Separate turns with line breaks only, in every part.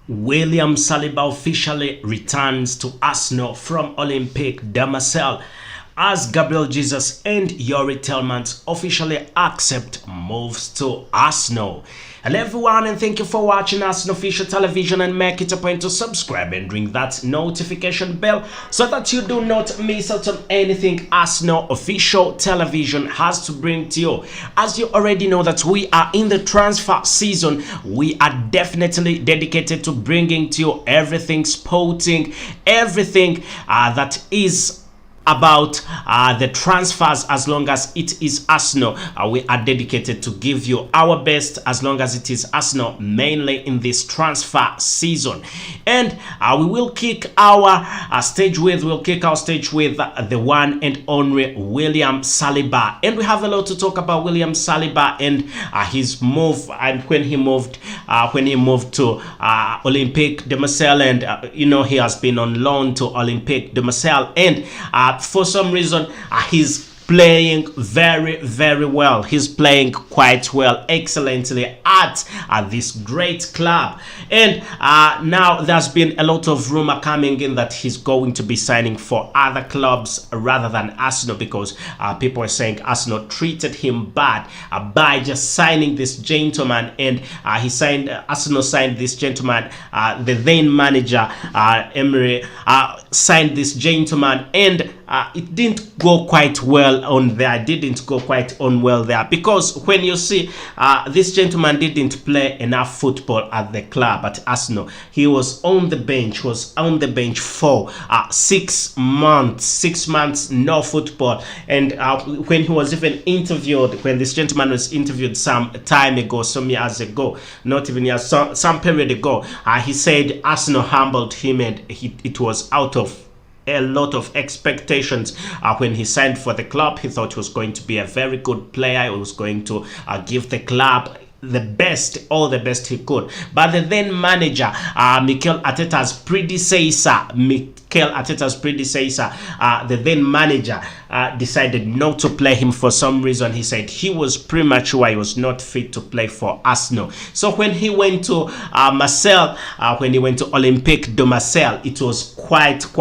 William Saliba officially returns to Arsenal from Olympique de Marseille as Gabriel Jesus and Youri Tielemans officially accept moves to Arsenal. Hello everyone, and thank you for watching Arsenal Official Television, and make it a point to subscribe and ring that notification bell so that you do not miss out on anything Arsenal Official Television has to bring to you. As you already know that we are in the transfer season, we are definitely dedicated to bringing to you everything sporting, everything that is about the transfers. As long as it is Arsenal, we are dedicated to give you our best as long as it is Arsenal, mainly in this transfer season. And we will kick our stage with the one and only William Saliba. And we have a lot to talk about William Saliba and his move, and when he moved to Olympique de Marseille. And he has been on loan to Olympique de Marseille, and for some reason he's playing very well. He's playing quite well, excellently at this great club. And now there's been a lot of rumor coming in that he's going to be signing for other clubs rather than Arsenal, because people are saying Arsenal treated him bad by just signing this gentleman. And Arsenal signed this gentleman, the then manager Emery signed this gentleman, and it didn't go quite well on there. Because when you see this gentleman didn't play enough football at the club at Arsenal. He was on the bench, for 6 months. 6 months, no football. And when he was even interviewed, when this gentleman was interviewed some time ago, some years ago, not even years, some period ago, he said Arsenal humbled him, and it was out of a lot of expectations. When he signed for the club, he thought he was going to be a very good player. He was going to give the club all the best he could. But the then manager, Mikel Arteta's predecessor, the then manager, decided not to play him for some reason. He said he was premature, he was not fit to play for Arsenal. So when he went to Marseille, when he went to Olympique de Marseille, it was quite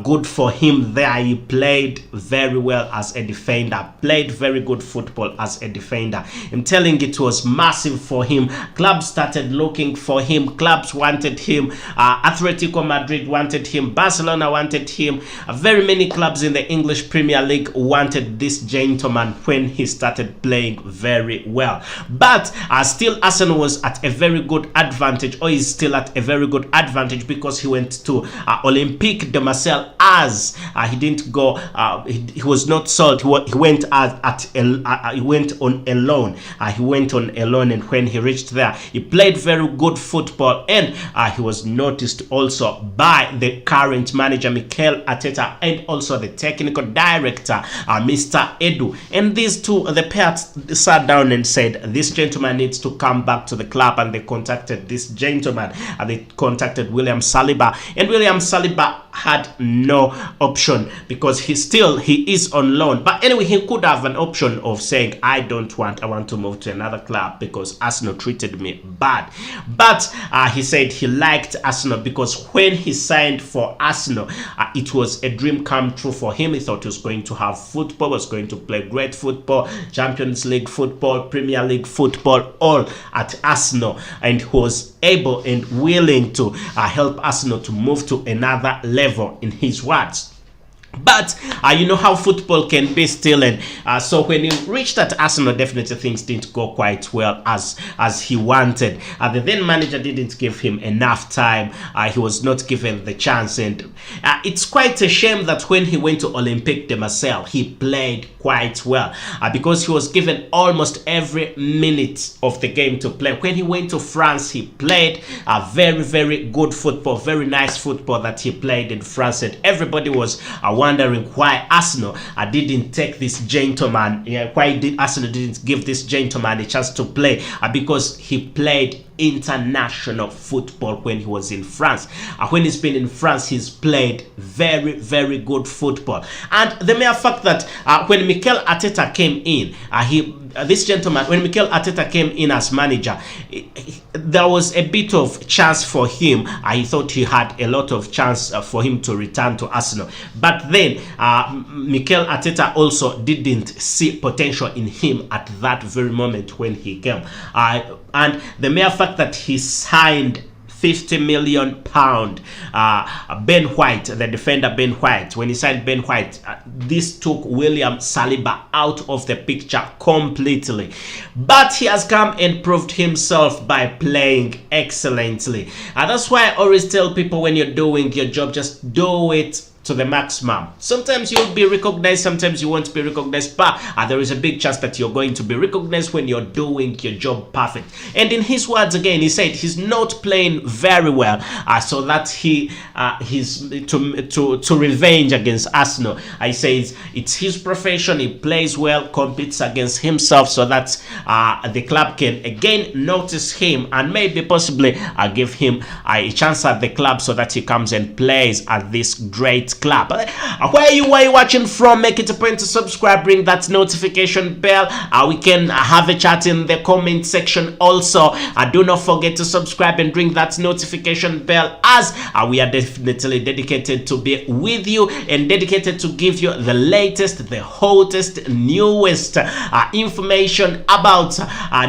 good for him there. He played very well as a defender, played very good football as a defender. I'm telling you, it was massive for him. Clubs started looking for him. Clubs wanted him. Atletico Madrid wanted him. Barcelona wanted him. Very many clubs in the English Premier League wanted this gentleman when he started playing very well. But still Arsenal was at a very good advantage, or is still at a very good advantage, because he went to Olympique de Marseille as he didn't go. He was not sold. He went he went on a loan. And when he reached there, he played very good football, and he was noticed also by the current manager Mikel Arteta, and also the technical director Mr. Edu. And these two, the pair, sat down and said this gentleman needs to come back to the club, and they contacted this gentleman. They contacted William Saliba, and William Saliba had no option, because he is on loan. But anyway, he could have an option of saying I want to move to another club because Arsenal treated me bad. But he said he liked Arsenal because when he signed for Arsenal, it was a dream come true for him. He thought he was going to have football, was going to play great football, Champions League football, Premier League football, all at Arsenal, and he was able and willing to help Arsenal to move to another level, in his words. But you know how football can be still, and so when he reached at Arsenal, definitely things didn't go quite well as he wanted. The then manager didn't give him enough time. He was not given the chance, and it's quite a shame that when he went to Olympique de Marseille, he played quite well, because he was given almost every minute of the game to play. When he went to France, he played very good football, very nice football that he played in France, and everybody was wondering why Arsenal didn't take this gentleman. Why did Arsenal didn't give this gentleman a chance to play? Because he played international football when he was in France. When he's been in France, he's played very, very good football. And the mere fact that when Mikel Arteta came in, this gentleman, when Mikel Arteta came in as manager, there was a bit of chance for him. I thought he had a lot of chance for him to return to Arsenal. But then Mikel Arteta also didn't see potential in him at that very moment when he came. And the mere fact that he signed £50 million Ben White, the defender Ben White, when he signed Ben White, this took William Saliba out of the picture completely. But he has come and proved himself by playing excellently. And that's why I always tell people, when you're doing your job, just do it to the maximum. Sometimes you'll be recognized, sometimes you won't be recognized, but there is a big chance that you're going to be recognized when you're doing your job perfect. And in his words again, he said he's not playing very well, so that he's to revenge against Arsenal. I say it's his profession, he plays well, competes against himself, so that the club can again notice him and maybe possibly give him a chance at the club, so that he comes and plays at this great club. Where are you watching from? Make it a point to subscribe, ring that notification bell. We can have a chat in the comment section also. Do not forget to subscribe and ring that notification bell, as we are definitely dedicated to be with you and dedicated to give you the latest, the hottest, newest information about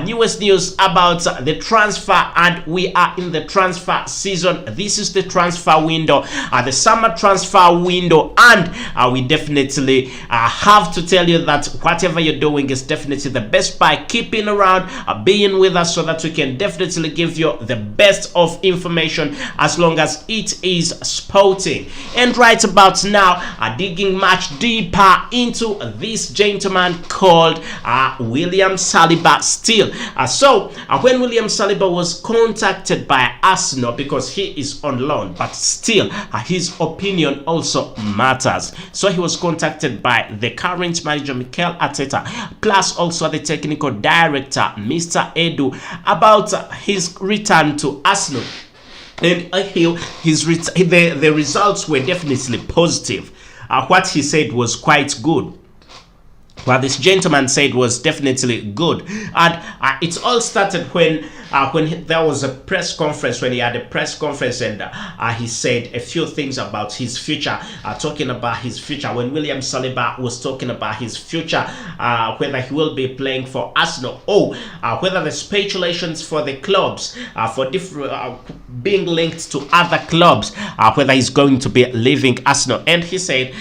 newest news about the transfer. And we are in the transfer season. This is the transfer window, the summer transfer window, and we definitely have to tell you that whatever you're doing is definitely the best by keeping around, being with us, so that we can definitely give you the best of information as long as it is sporting. And right about now, digging much deeper into this gentleman called William Saliba still. So when William Saliba was contacted by Arsenal, because he is on loan, but still his opinion also matters. So he was contacted by the current manager Mikel Arteta, plus also the technical director Mr. Edu, about his return to Arsenal. And the results were definitely positive. What he said was quite good. What this gentleman said was definitely good. And it all started when there was a press conference, when he had a press conference, and he said a few things about his future, talking about his future. When William Saliba was talking about his future, whether he will be playing for Arsenal, or whether the speculations for the clubs, for different being linked to other clubs, whether he's going to be leaving Arsenal. And he said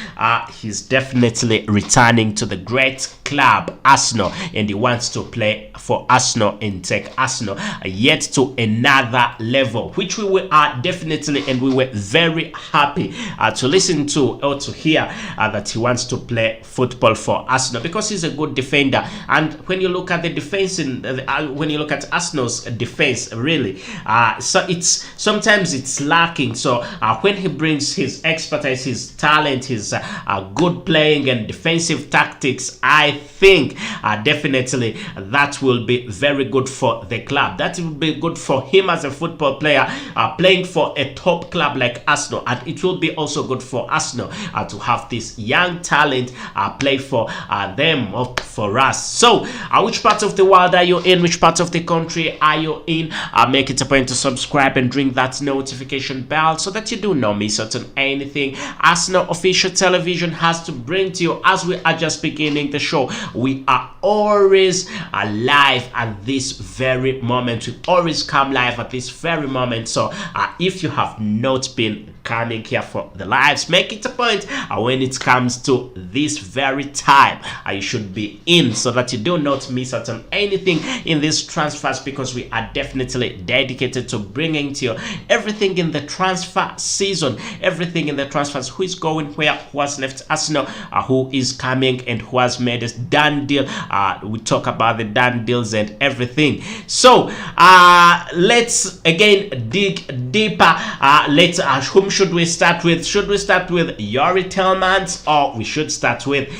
he's definitely returning to the great club Arsenal, and he wants to play for Arsenal and take Arsenal yet to another level, which we were definitely, and we were very happy to listen to, or to hear that he wants to play football for Arsenal, because he's a good defender. And when you look at the defense when you look at Arsenal's defense, really, so sometimes it's lacking. So when he brings his expertise, his talent, his good playing and defensive tactics, I think definitely that will be very good for the club. That will be good for him as a football player, playing for a top club like Arsenal. And it will be also good for Arsenal to have this young talent play for them, or for us. So which part of the world are you in? Which part of the country are you in? Make it a point to subscribe and ring that notification bell, so that you do not miss out on anything Arsenal official television has to bring to you. As we are just beginning the show, we are always live at this very moment. We always come live at this very moment. So if you have not been coming here for the lives, make it a point when it comes to this very time, you should be in, so that you do not miss out on anything in these transfers, because we are definitely dedicated to bringing to you everything in the transfer season, everything in the transfers, who is going where, who has left Arsenal, who is coming, and who has made a done deal. We talk about the done deals and everything. So let's again dig deeper. Whom should we start with? Should we start with Youri Tielemans, or we should start with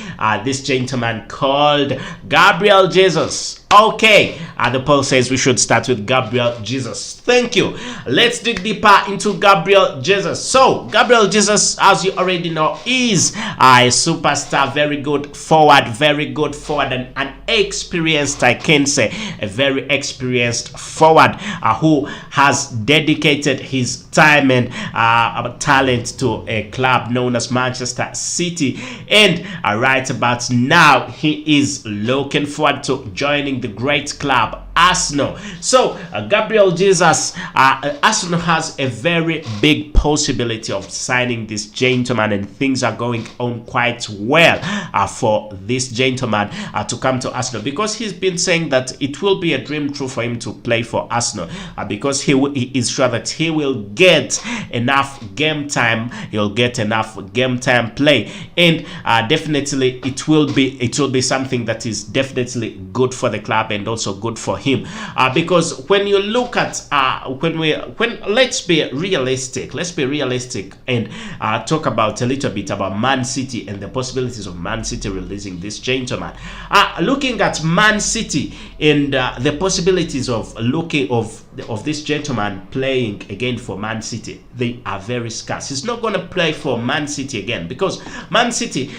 this gentleman called Gabriel Jesus? Okay, the poll says we should start with Gabriel Jesus. Thank you. Let's dig deeper into Gabriel Jesus. So, Gabriel Jesus, as you already know, is a superstar, very good forward, and an experienced, I can say, a very experienced forward who has dedicated his time and talent to a club known as Manchester City. And right about now, he is looking forward to joining the great club Arsenal. So Gabriel Jesus, Arsenal has a very big possibility of signing this gentleman, and things are going on quite well for this gentleman to come to Arsenal, because he's been saying that it will be a dream true for him to play for Arsenal, because he is sure that he will get enough game time, he'll get enough game time play, and definitely it will be something that is definitely good for the club and also good for him, because when you look at let's be realistic and talk about a little bit about Man City and the possibilities of Man City releasing this gentleman. Looking at Man City and the possibilities of this gentleman playing again for Man City, they are very scarce. He's not going to play for Man City again, because Man City,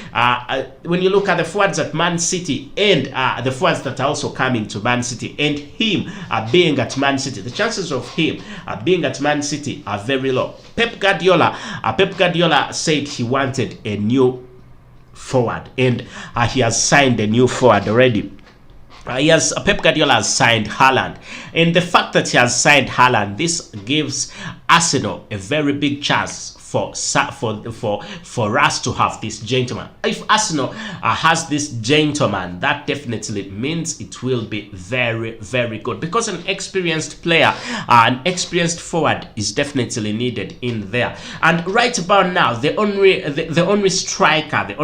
when you look at the forwards at Man City and the forwards that are also coming to Man City, and him being at Man City, the chances of him being at Man City are very low. Pep Guardiola said he wanted a new forward, and he has signed a new forward already. Pep Guardiola has signed Haaland, and the fact that he has signed Haaland, this gives Arsenal a very big chance for us to have this gentleman. If Arsenal has this gentleman, that definitely means it will be very, very good, because an experienced player, an experienced forward is definitely needed in there. And right about now, the only striker that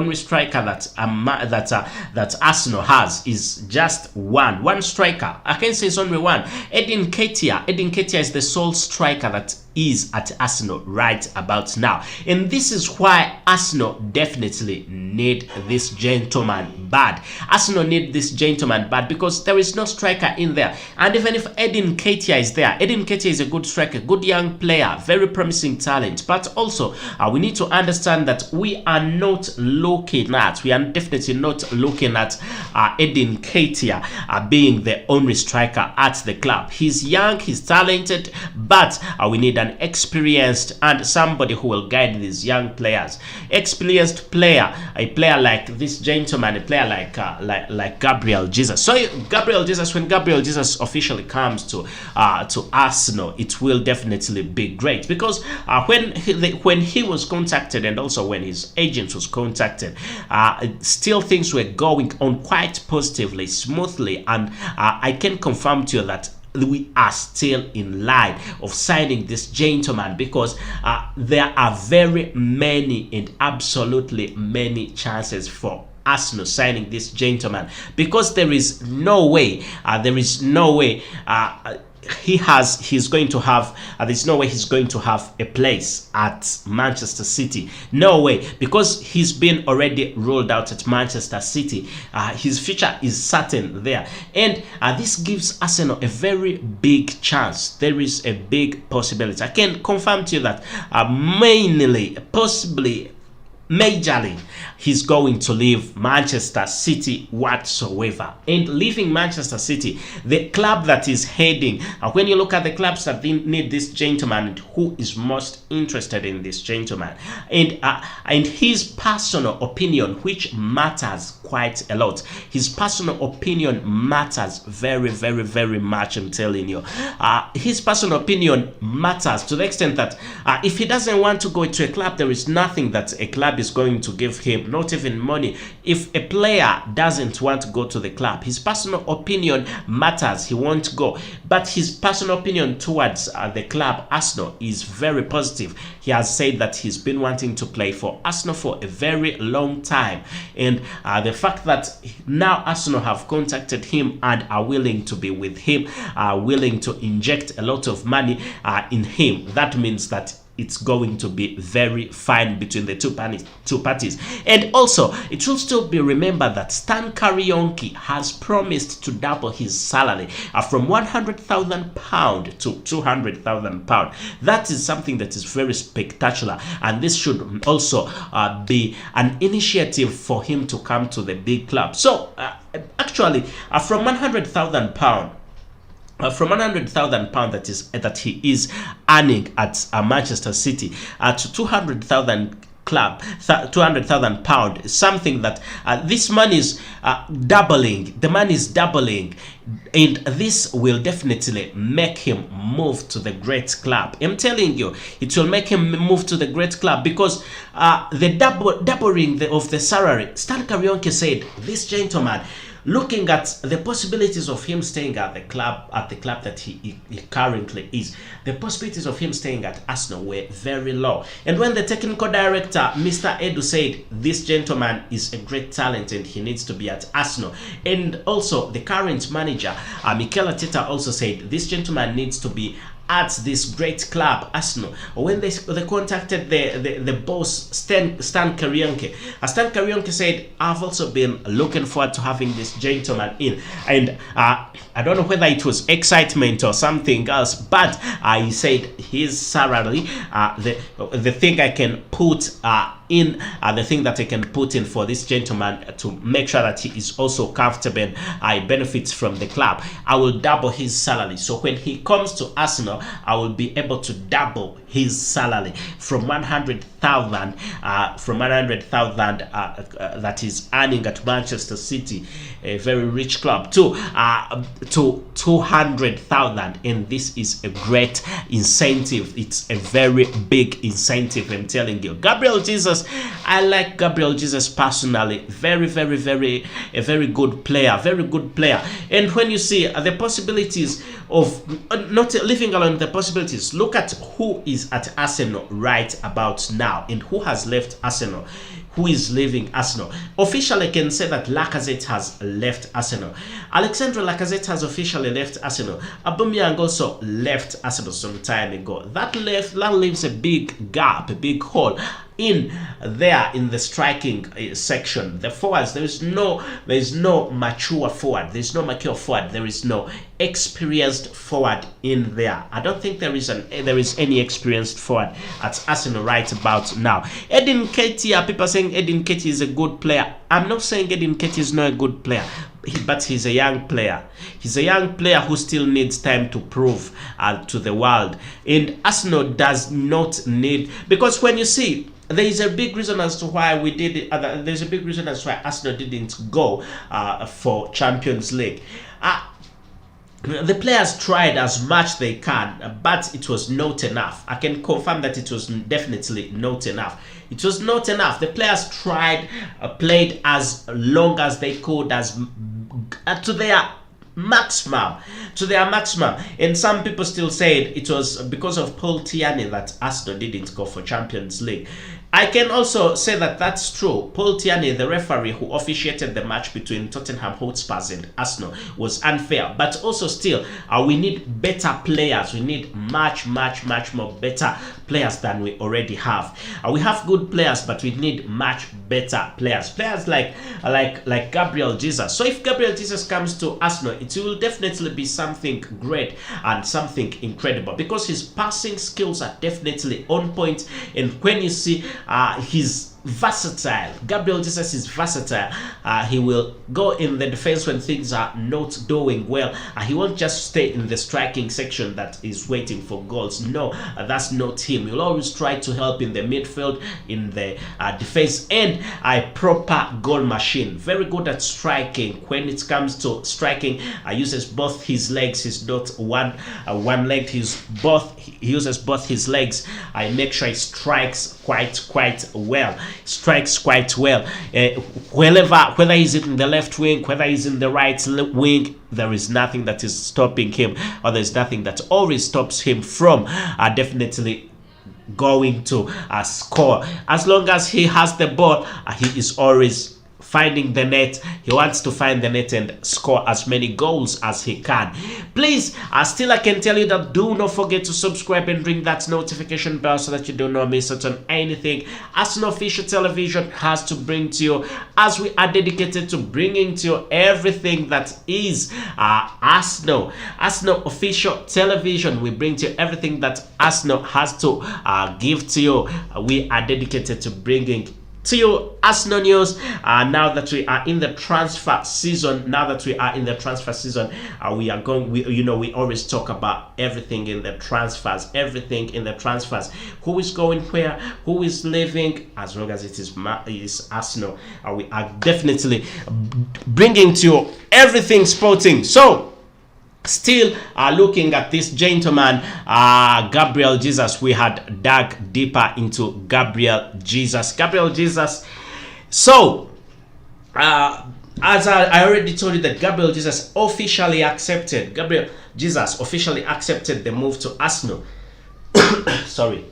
Arsenal has is just one striker. I can say it's only one. Edin Nketiah is the sole striker that is at Arsenal right about now, and this is why Arsenal definitely need this gentleman bad. Arsenal need this gentleman bad because there is no striker in there, and even if Edin Nketiah is there, Edin Nketiah is a good striker, good young player, very promising talent, but also we need to understand that we are definitely not looking at Edin Nketiah being the only striker at the club. He's young, he's talented, but we need an experienced and somebody who will guide these young players. Experienced player, a player like this gentleman, a player like Gabriel Jesus. So when Gabriel Jesus officially comes to Arsenal, it will definitely be great, because when he was contacted, and also when his agent was contacted, still things were going on quite positively, smoothly, and I can confirm to you that we are still in line of signing this gentleman, because there are very many and absolutely many chances for Arsenal signing this gentleman, because there is no way he's going to have there's no way he's going to have a place at Manchester City. No way, because he's been already ruled out at Manchester City. His future is certain there, and this gives Arsenal a very big chance. There is a big possibility. I can confirm to you that majorly, he's going to leave Manchester City whatsoever. And leaving Manchester City, the club that is heading, when you look at the clubs that need this gentleman and who is most interested in this gentleman, and his personal opinion, which matters quite a lot. His personal opinion matters very, very, very much, I'm telling you. His personal opinion matters to the extent that if he doesn't want to go to a club, there is nothing that a club is going to give him, not even money. If a player doesn't want to go to the club, his personal opinion matters. He won't go, but his personal opinion towards the club Arsenal is very positive. He has said that he's been wanting to play for Arsenal for a very long time, and the fact that now Arsenal have contacted him and are willing to be with him, are willing to inject a lot of money in him, that means that it's going to be very fine between the two parties. And also, it should still be remembered that Stan Karionki has promised to double his salary from £100,000 to £200,000. That is something that is very spectacular, and this should also be an initiative for him to come to the big club. So actually, from £100,000 from £100,000 that he is earning at Manchester City to 200,000 club, £200,000, something that this money is doubling. The money is doubling, and this will definitely make him move to the great club. I'm telling you, it will make him move to the great club, because the doubling of the salary. Stan Karionki said this gentleman, looking at the possibilities of him staying at the club that he currently is, the possibilities of him staying at Arsenal were very low. And when the technical director, Mr. Edu, said this gentleman is a great talent and he needs to be at Arsenal, and also the current manager, Mikel Arteta, also said this gentleman needs to be at this great club, Arsenal. When they contacted the boss, Stan Karionki, Stan Karionki said, I've also been looking forward to having this gentleman in. And I don't know whether it was excitement or something else, but he said his salary, the thing I can put in, the thing that I can put in for this gentleman to make sure that he is also comfortable and he benefits from the club, I will double his salary. So when he comes to Arsenal, I will be able to double his salary from 100,000 that is earning at Manchester City, a very rich club, to 200,000. And this is a great incentive. It's a very big incentive, I'm telling you. Gabriel Jesus, I like Gabriel Jesus personally. A very good player, And when you see the possibilities of not living alone, the possibilities, look at who is at Arsenal right about now and who has left Arsenal, who is leaving Arsenal. Officially, I can say that Lacazette has left Arsenal. Alexandre Lacazette has officially left Arsenal. Aubameyang also left Arsenal some time ago. That leaves a big gap, a big hole in there in the striking section. The forwards, there is no mature forward. There is no mature forward. There is no experienced forward in there. I don't think there is any experienced forward at Arsenal right about now. Edin Nketiah, people are saying Edin Nketiah is a good player. I'm not saying Edin Nketiah is not a good player, but he's a young player. He's a young player who still needs time to prove to the world. And Arsenal does not need, because when you see, there is a big reason as to why we did it. There's a big reason as to why Arsenal didn't go for Champions League. The players tried as much they can, but it was not enough. I can confirm that it was definitely not enough. It was not enough. The players tried, played as long as they could, to their maximum, and some people still said it was because of Paul Tierney that Arsenal didn't go for Champions League. I can also say that that's true. Paul Tierney, the referee who officiated the match between Tottenham Hotspurs and Arsenal, was unfair. But also still, we need better players. We need much more better players than we already have. We have good players, but we need much better players. Players like Gabriel Jesus. So if Gabriel Jesus comes to Arsenal, it will definitely be something great and something incredible, because his passing skills are definitely on point. And when you see he's versatile. Gabriel Jesus is versatile. He will go in the defense when things are not doing well. He won't just stay in the striking section that is waiting for goals. No, that's not him. He'll always try to help in the midfield, in the defense, and a proper goal machine. Very good at striking. When it comes to striking, uses both his legs. He's not one-legged. He uses both his legs. I make sure he strikes quite well. Whether he's in the left wing, whether he's in the right wing, there is nothing that is stopping him, or there's nothing that always stops him from definitely going to score. As long as he has the ball, he is always finding the net. He wants to find the net and score as many goals as he can. Please, still I can tell you that do not forget to subscribe and ring that notification bell so that you do not miss out on anything Arsenal Official Television has to bring to you, as we are dedicated to bringing to you everything that is Arsenal Official Television. We bring to you everything that Arsenal has to give to you. We are dedicated to bringing to you Arsenal news. Now that we are in the transfer season, we are going. We always talk about everything in the transfers, Who is going where? Who is leaving? As long as it is Arsenal, we are definitely bringing to you everything sporting. So, still looking at this gentleman, Gabriel Jesus. We had dug deeper into Gabriel Jesus. So, as I already told you, that Gabriel Jesus officially accepted the move to Arsenal. Sorry.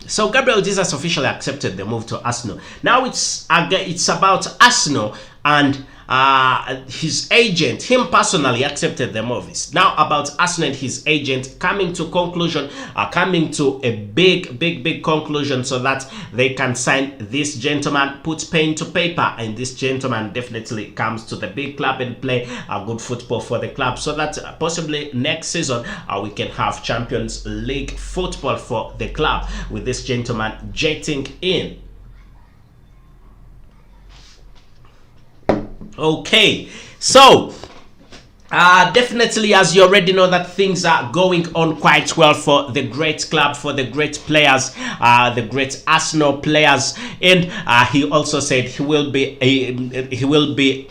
So Gabriel Jesus officially accepted the move to Arsenal. Now it's about Arsenal and his agent. Him personally accepted the move. It's now about Arsenal and his agent coming to a big conclusion, so that they can sign this gentleman, put pen to paper, and this gentleman definitely comes to the big club and play good football for the club, so that possibly next season we can have Champions League football for the club with this gentleman jetting in. Okay, so definitely, as you already know, that things are going on quite well for the great club, for the great players, the great Arsenal players, and he also said he will be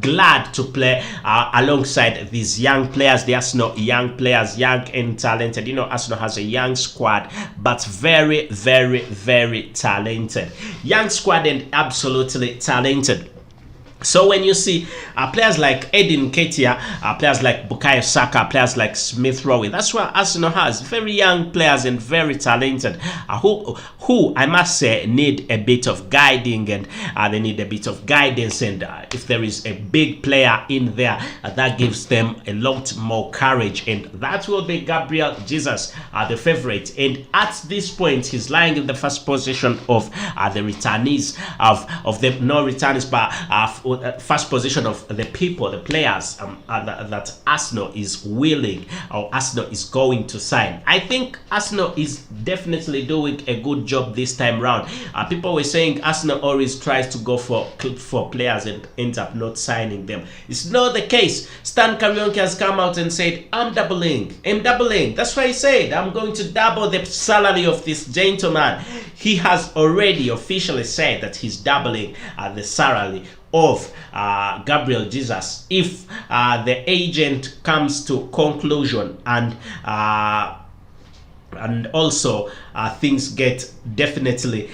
glad to play alongside these young players, the Arsenal young players, young and talented. Arsenal has a young squad, but very talented, young squad and absolutely talented. So when you see players like Edin Ketia, players like Bukayo Saka, players like Smith Rowe, that's what Arsenal has. Very young players and very talented, who I must say need a bit of guiding, and they need a bit of guidance. And if there is a big player in there, that gives them a lot more courage, and that will be Gabriel Jesus, the favorite. And at this point, he's lying in the first position of the returnees, of the no returnees, but first position of the people, the players that Arsenal is willing, or Arsenal is going to sign. I think Arsenal is definitely doing a good job this time round. People were saying Arsenal always tries to go for players and ends up not signing them. It's not the case. Stan Karionke has come out and said, I'm doubling. That's why he said, I'm going to double the salary of this gentleman. He has already officially said that he's doubling the salary of Gabriel Jesus if the agent comes to conclusion, and also things get definitely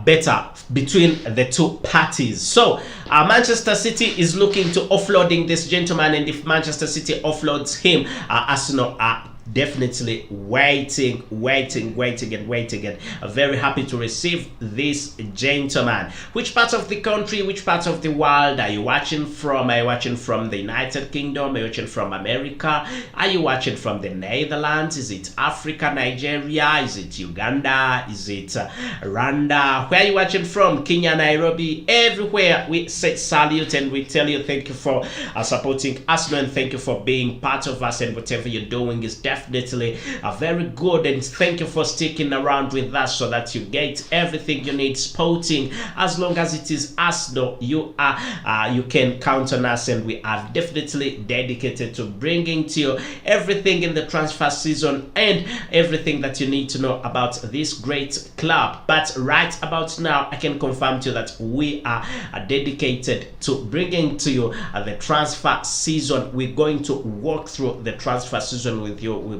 better between the two parties. So Manchester City is looking to offloading this gentleman, and if Manchester City offloads him, Arsenal are definitely waiting and very happy to receive this gentleman. Which part of the country, which part of the world are you watching from? Are you watching from the United Kingdom? Are you watching from America? Are you watching from the Netherlands? Is it Africa, Nigeria? Is it Uganda? Is it Rwanda? Where are you watching from? Kenya, Nairobi? Everywhere we say salute, and we tell you thank you for supporting Arsenal, and thank you for being part of us, and whatever you're doing is definitely very good, and thank you for sticking around with us so that you get everything you need sporting. As long as it is Arsenal, you can count on us, and we are definitely dedicated to bringing to you everything in the transfer season and everything that you need to know about this great club. But right about now, I can confirm to you that we are dedicated to bringing to you the transfer season. We're going to walk through the transfer season with you.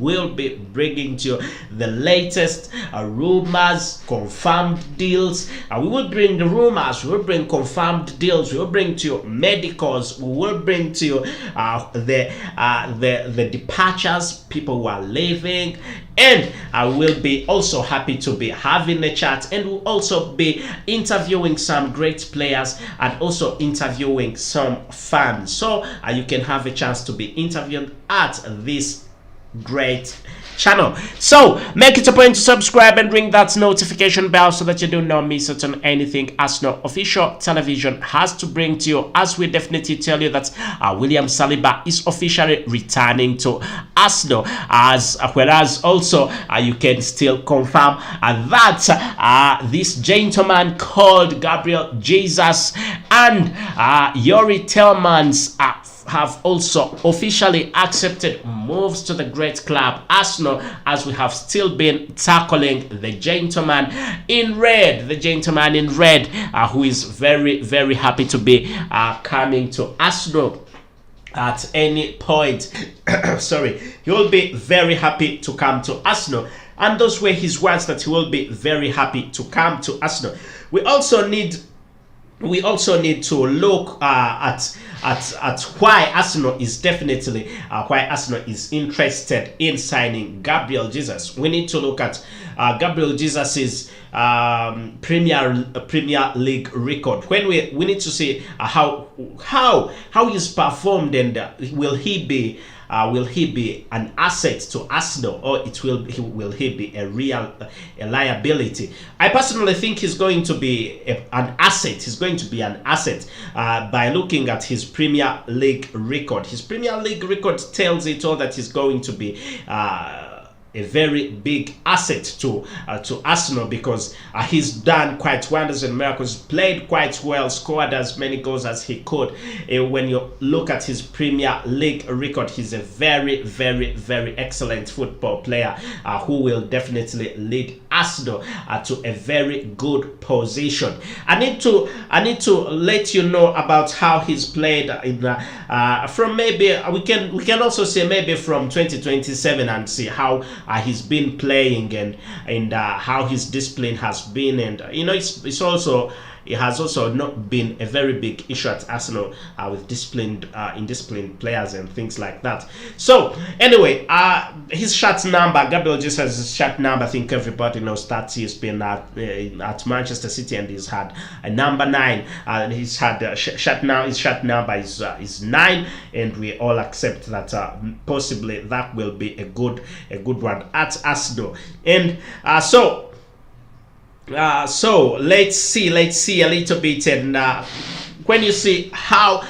will be bringing to you the latest rumors, confirmed deals. We will bring the rumors, we will bring confirmed deals, we will bring to you medicals, we will bring to you the departures, people who are leaving, and I will be also happy to be having a chat, and we'll also be interviewing some great players and also interviewing some fans, so you can have a chance to be interviewed at this great channel. So make it a point to subscribe and ring that notification bell so that you do not miss out on anything Arsenal official television has to bring to you, as we definitely tell you that William Saliba is officially returning to Arsenal, as whereas also you can still confirm that this gentleman called Gabriel Jesus and Youri Tielemans have also officially accepted moves to the great club Arsenal, as we have still been tackling the gentleman in red, who is very, very happy to be coming to Arsenal at any point. Sorry, he will be very happy to come to Arsenal, and those were his words, that he will be very happy to come to Arsenal. We also need to look at why Arsenal is definitely why Arsenal is interested in signing Gabriel Jesus. We need to look at Gabriel Jesus's Premier League record. When we need to see how he's performed, and will he be an asset to Arsenal, or will he be a liability? I personally think he's going to be an asset. He's going to be an asset by looking at his Premier League record. His Premier League record tells it all, that he's going to be a very big asset to Arsenal, because he's done quite wonders and miracles, played quite well, scored as many goals as he could. When you look at his Premier League record, he's a very, very, very excellent football player who will definitely lead Arsenal to a very good position. I need to let you know about how he's played in from, maybe we can also say maybe from 2027, and see how he's been playing, and how his discipline has been, and it has also not been a very big issue at Arsenal with indisciplined players and things like that. So anyway, his shirt number, Gabriel Jesus' shirt number, I think everybody knows that he's been at Manchester City, and he's had a number 9. He's had his shirt number is 9, and we all accept that possibly that will be a good one at Arsenal. And so let's see a little bit, and when you see how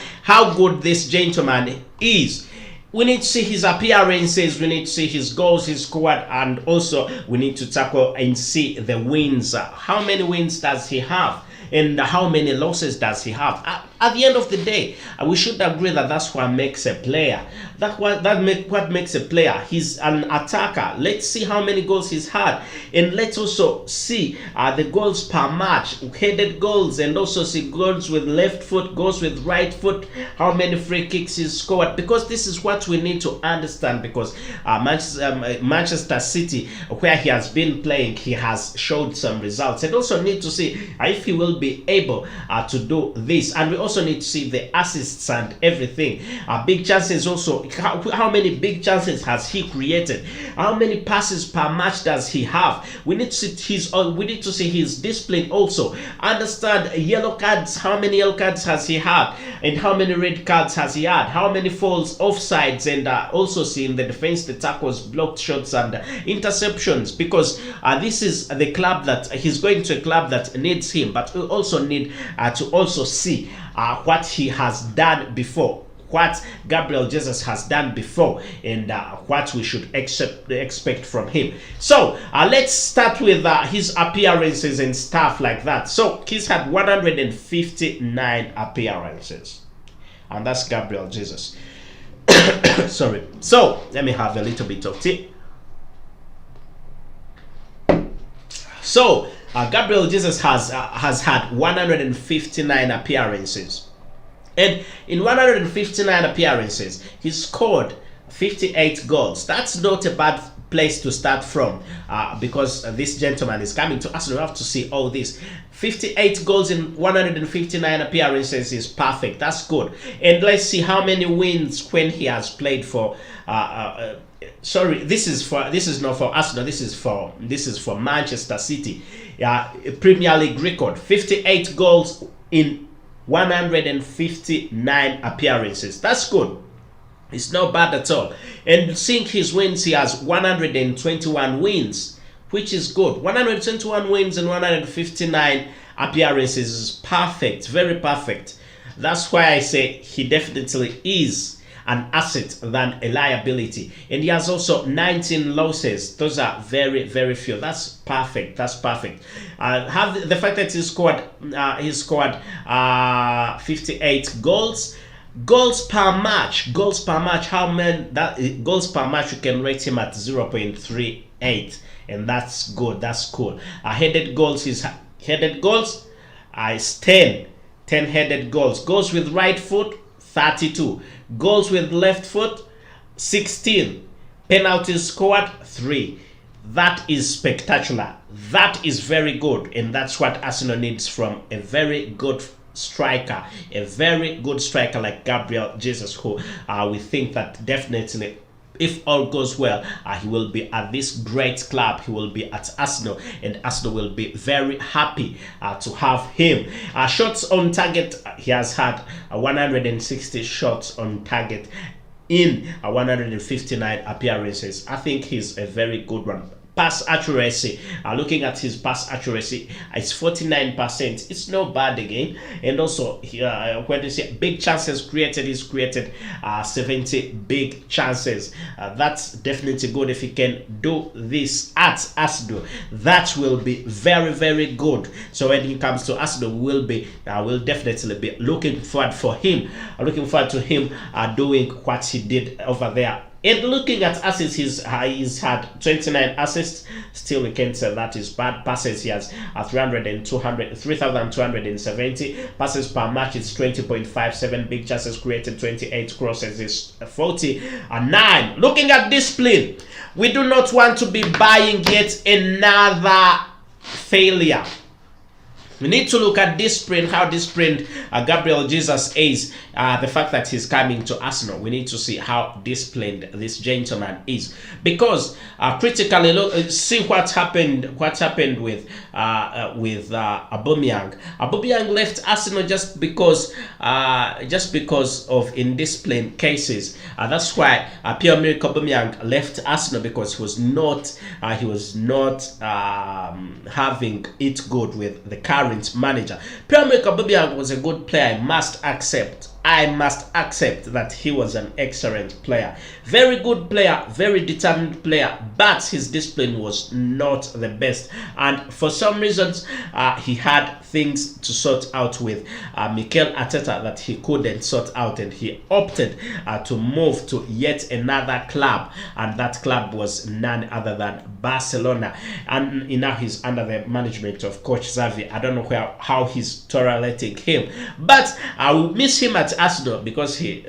good this gentleman is, we need to see his appearances, we need to see his goals he scored, and also we need to tackle and see the wins. How many wins does he have, and how many losses does he have? At the end of the day, we should agree that that's what makes a player. What makes a player. He's an attacker. Let's see how many goals he's had, and let's also see the goals per match, headed goals, and also see goals with left foot, goals with right foot, how many free kicks he's scored, because this is what we need to understand, because Manchester City, where he has been playing, he has showed some results, and also need to see if he will be able to do this. And we also need to see the assists and everything. Big chances also. How many big chances has he created? How many passes per match does he have? We need to see his discipline also. Understand yellow cards. How many yellow cards has he had, and how many red cards has he had? How many falls, offsides, and also seeing the defense, the tackles, blocked shots, and interceptions. Because this is the club that he's going to, a club that needs him, but we also need to also see what he has done before, what Gabriel Jesus has done before, and what we should expect from him. So let's start with his appearances and stuff like that. So he's had 159 appearances, and that's Gabriel Jesus. Sorry. So let me have a little bit of tea. So Gabriel Jesus has had 159 appearances, and in 159 appearances, he scored 58 goals. That's not a bad place to start from, because this gentleman is coming to Arsenal. We have to see all this. 58 goals in 159 appearances is perfect. That's good. And let's see how many wins when he has played for. Sorry, this is not for Arsenal. This is for Manchester City. Premier League record: 58 goals in 159 appearances. That's good. It's not bad at all. And seeing his wins, he has 121 wins, which is good. 121 wins and 159 appearances is perfect, very perfect. That's why I say he definitely is an asset than a liability. And he has also 19 losses. Those are very, very few. That's perfect. That's perfect. Have the fact that he scored 58 goals. Goals per match, how many goals per match? You can rate him at 0.38, and that's good. That's cool. Headed goals is 10 headed goals. Goals with right foot, 32. Goals with left foot, 16. Penalties scored, 3. That is spectacular. That is very good, and that's what Arsenal needs from a very good striker, a very good striker like Gabriel Jesus, who we think that definitely, if all goes well, he will be at this great club. He will be at Arsenal, and Arsenal will be very happy to have him. Shots on target, he has had 160 shots on target in 159 appearances. I think he's a very good one. Pass accuracy, looking at his pass accuracy, it's 49%. It's not bad again. And also, when you say big chances created, he's created 70 big chances. That's definitely good. If he can do this at Arsenal, that will be very, very good. So when he comes to Arsenal, we'll definitely be looking forward to him doing what he did over there. And looking at assists, he's had 29 assists. Still, we can't say that is bad. Passes, he has 3,270. Passes per match is 20.57. Big chances created, 28. Crosses is 49. Looking at discipline, we do not want to be buying yet another failure. We need to look at discipline, how disciplined Gabriel Jesus is. The fact that he's coming to Arsenal, we need to see how disciplined this gentleman is. Because critically, see what happened with Aubameyang. Aubameyang left Arsenal just because of indisciplined cases. That's why Pierre-Emerick Aubameyang left Arsenal, because he was not having it good with the current manager. Pierre-Emerick Aubameyang was a good player. I must accept that he was an excellent player. Very good player, very determined player, but his discipline was not the best. And for some reasons, he had things to sort out with Mikel Arteta that he couldn't sort out, and he opted to move to yet another club, and that club was none other than Barcelona. And now he's under the management of Coach Xavi. I don't know how he's tolerating him, but I will miss him at Arsenal because he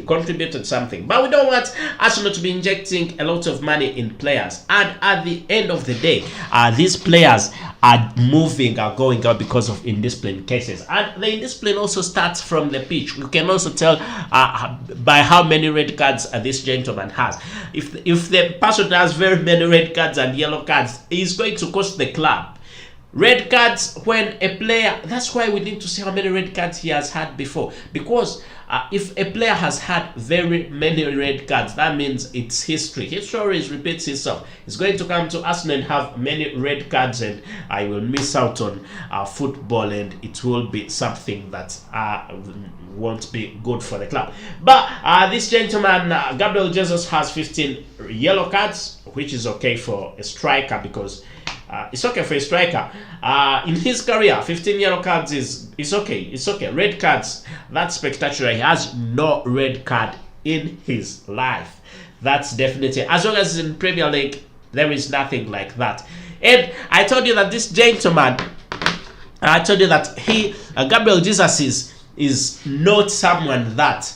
contributed something. But we don't want Arsenal to be injecting a lot of money in players, and at the end of the day, these players are going out because of indiscipline cases. And the indiscipline also starts from the pitch. You can also tell by how many red cards this gentleman has. If the person has very many red cards and yellow cards, he's going to cost the club. Red cards when a player, that's why we need to see how many red cards he has had before. Because if a player has had very many red cards, that means it's history. History always repeats itself. He's going to come to Arsenal and have many red cards, and I will miss out on football, and it will be something that won't be good for the club. But this gentleman, Gabriel Jesus, has 15 yellow cards, which is okay for a striker, because it's okay for a striker. In his career, 15 yellow cards is okay. It's okay. Red cards, that's spectacular. He has no red card in his life. That's definitely, as long as it's in Premier League, there is nothing like that. And I told you that this gentleman, Gabriel Jesus is not someone that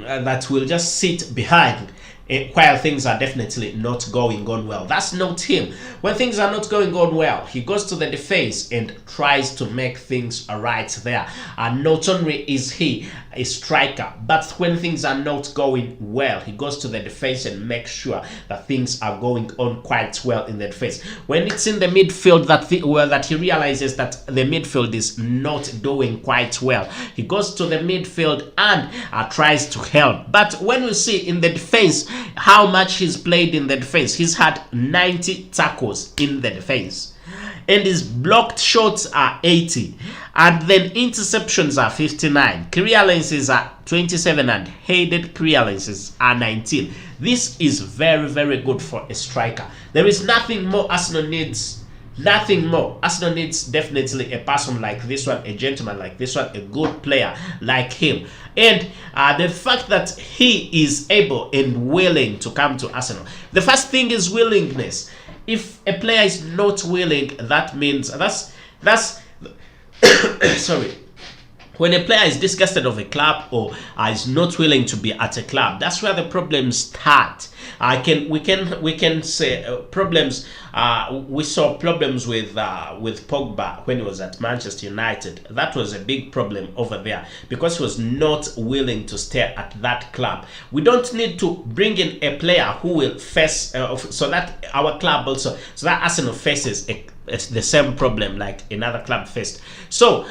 that will just sit behind while things are definitely not going on well. That's not him. When things are not going on well, he goes to the defense and tries to make things right there. And not only is he a striker, but when things are not going well, he goes to the defense and makes sure that things are going on quite well in the defense. When it's in the midfield that he realizes that the midfield is not doing quite well, he goes to the midfield and tries to help. But when we see in the defense how much he's played in the defense, he's had 90 tackles in the defense, and his blocked shots are 80, and then interceptions are 59, clearances are 27, and headed clearances are 19. This is very, very good for a striker. There is nothing more Arsenal needs. Nothing more. Arsenal needs definitely a person like this one, a gentleman like this one, a good player like him. And the fact that he is able and willing to come to Arsenal. The first thing is willingness. If a player is not willing, that means that's sorry. When a player is disgusted of a club or is not willing to be at a club, that's where the problems start. We can say problems. We saw problems with Pogba when he was at Manchester United. That was a big problem over there because he was not willing to stay at that club. We don't need to bring in a player who will face so that our club also, so that Arsenal faces the same problem like another club faced. So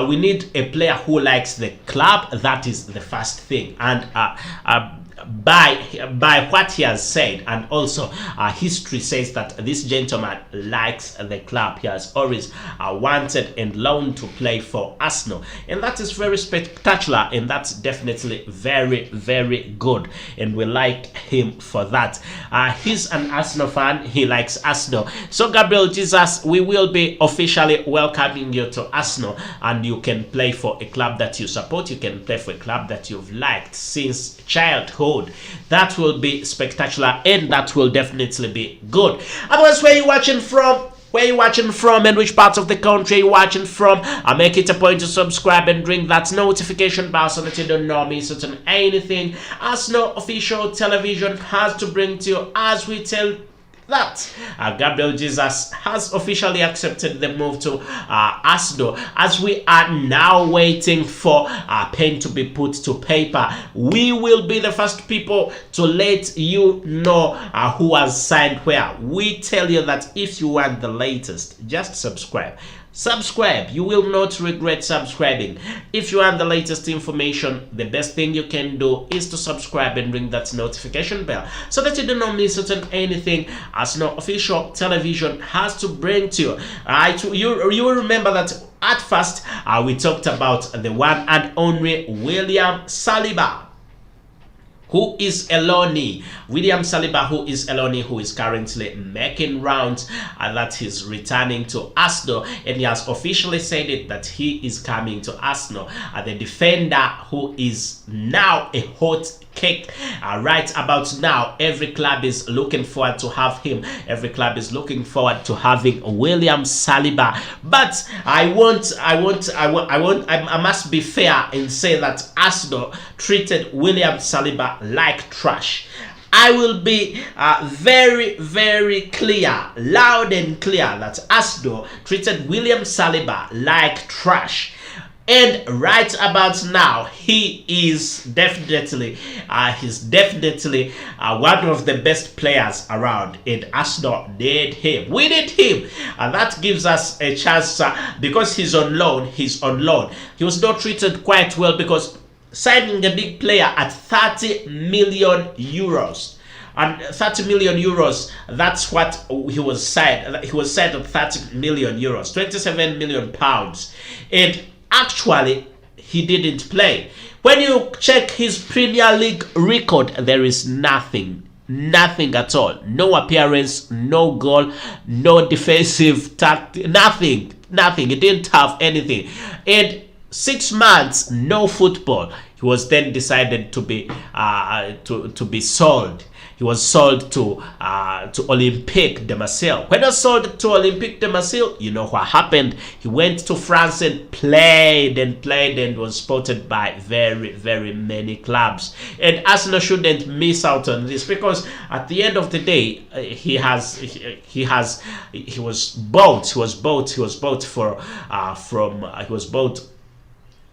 we need a player who likes the club. That is the first thing. And by what he has said, and also history says that this gentleman likes the club. He has always wanted and longed to play for Arsenal, and that is very spectacular, and that's definitely very, very good, and we like him for that. He's an Arsenal fan. He likes Arsenal. So Gabriel Jesus, we will be officially welcoming you to Arsenal, and you can play for a club that you support. You can play for a club that you've liked since childhood. That will be spectacular, and that will definitely be good. Otherwise, where you watching from? Where you watching from and which parts of the country you watching from? Make it a point to subscribe and ring that notification bell so that you don't know me certain anything Arsenal official television has to bring to you, as we tell that Gabriel Jesus has officially accepted the move to Arsenal. As we are now waiting for pen to be put to paper, we will be the first people to let you know who has signed where. We tell you that if you want the latest, just subscribe. Subscribe. You will not regret subscribing. If you want the latest information, the best thing you can do is to subscribe and ring that notification bell so that you do not miss out on anything Arsenal official television has to bring to you. You will remember that at first we talked about the one and only William Saliba, who is Eloni. William Saliba, who is Eloni, who is currently making rounds that he's returning to Arsenal, and he has officially said it that he is coming to Arsenal. The defender who is now a hot cake right about now. Every club is looking forward to have him. Every club is looking forward to having William Saliba. But I must be fair and say that Arsenal treated William Saliba like trash. I will be very, very clear, loud and clear, that Arsenal treated William Saliba like trash. And right about now, he is definitely, one of the best players around, and Arsenal need him. We need him, and that gives us a chance because he's on loan. He's on loan. He was not treated quite well because signing a big player at 30 million euros. And 30 million euros, that's what he was signed. He was signed at 30 million euros, 27 million pounds. And actually, he didn't play. When you check his Premier League record, there is nothing at all. No appearance, no goal, no defensive tactic, nothing. He didn't have anything. And 6 months, no football. he was then decided to be sold. He was sold to Olympique de Marseille. When he was sold to Olympique de Marseille, you know what happened? He went to France and played and was spotted by very, very many clubs. And Arsenal shouldn't miss out on this, because at the end of the day, he was bought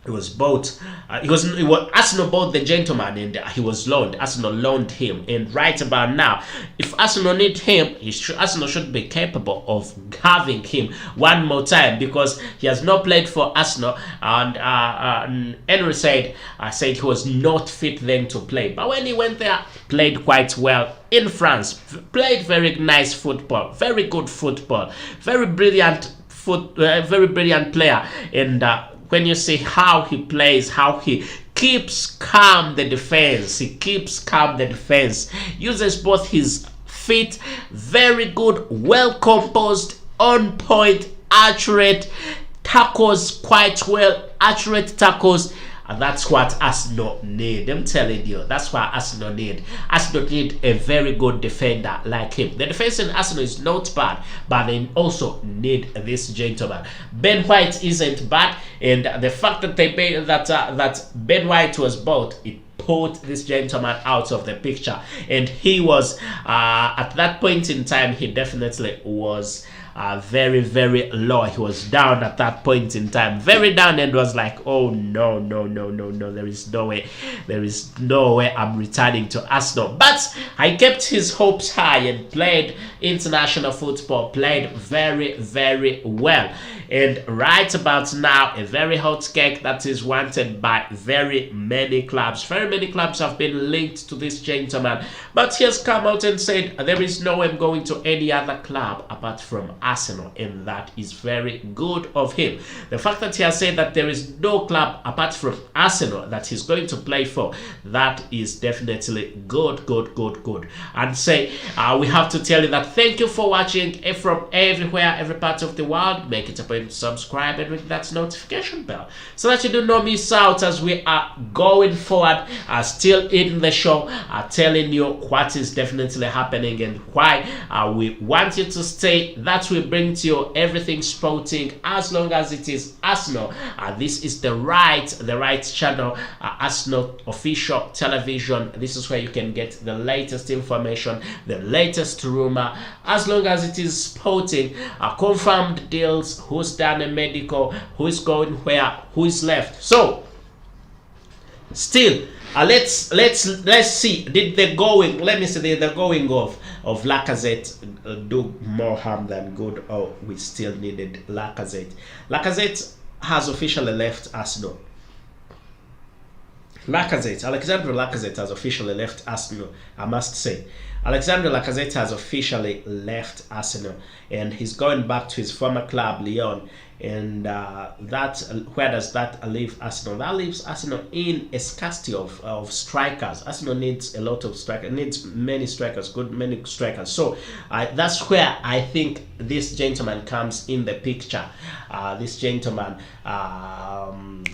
Arsenal bought the gentleman, and he was loaned. Arsenal loaned him, and right about now, if Arsenal need him, Arsenal should be capable of having him one more time, because he has not played for Arsenal, and Henry said he was not fit then to play. But when he went there, played quite well in France, played very nice football, very good football, very brilliant player, and when you see how he plays, how he keeps calm the defense, uses both his feet, very good, well composed, on point, accurate, tackles quite well, accurate tackles. And that's what Arsenal need. I'm telling you, that's what Arsenal need. Arsenal need a very good defender like him. The defense in Arsenal is not bad, but they also need this gentleman. Ben White isn't bad, and the fact that that Ben White was bought, it put this gentleman out of the picture. And he was at that point in time, he definitely was very, very low. He was down at that point in time, very down, and was like, oh no, there is no way I'm returning to Arsenal. But I kept his hopes high and played international football, played very, very well. And right about now, a very hot cake that is wanted by very many clubs. Very many clubs have been linked to this gentleman, but he has come out and said there is no way I'm going to any other club apart from Arsenal, and that is very good of him. The fact that he has said that there is no club apart from Arsenal that he's going to play for, that is definitely good. And say we have to tell you that thank you for watching from everywhere, every part of the world. Make it a point to subscribe and ring that notification bell so that you do not miss out as we are going forward, still in the show, telling you what is definitely happening and why we want you to stay. That will bring to you everything sporting, as long as it is Arsenal. This is the right channel, Arsenal official television. This is where you can get the latest information, the latest rumor, as long as it is sporting, confirmed deals, who's done a medical, who is going where, who is left. So still, let's see, did the going, let me say, the going of Lacazette do more harm than good, or we still needed Lacazette? Lacazette has officially left Arsenal. Alexandre Lacazette has officially left Arsenal, I must say. Alexandre Lacazette has officially left Arsenal, and he's going back to his former club, Lyon. And where does that leave Arsenal? That leaves Arsenal in a scarcity of strikers. Arsenal needs a lot of strikers, needs many strikers, many strikers. So that's where I think this gentleman comes in the picture. This gentleman,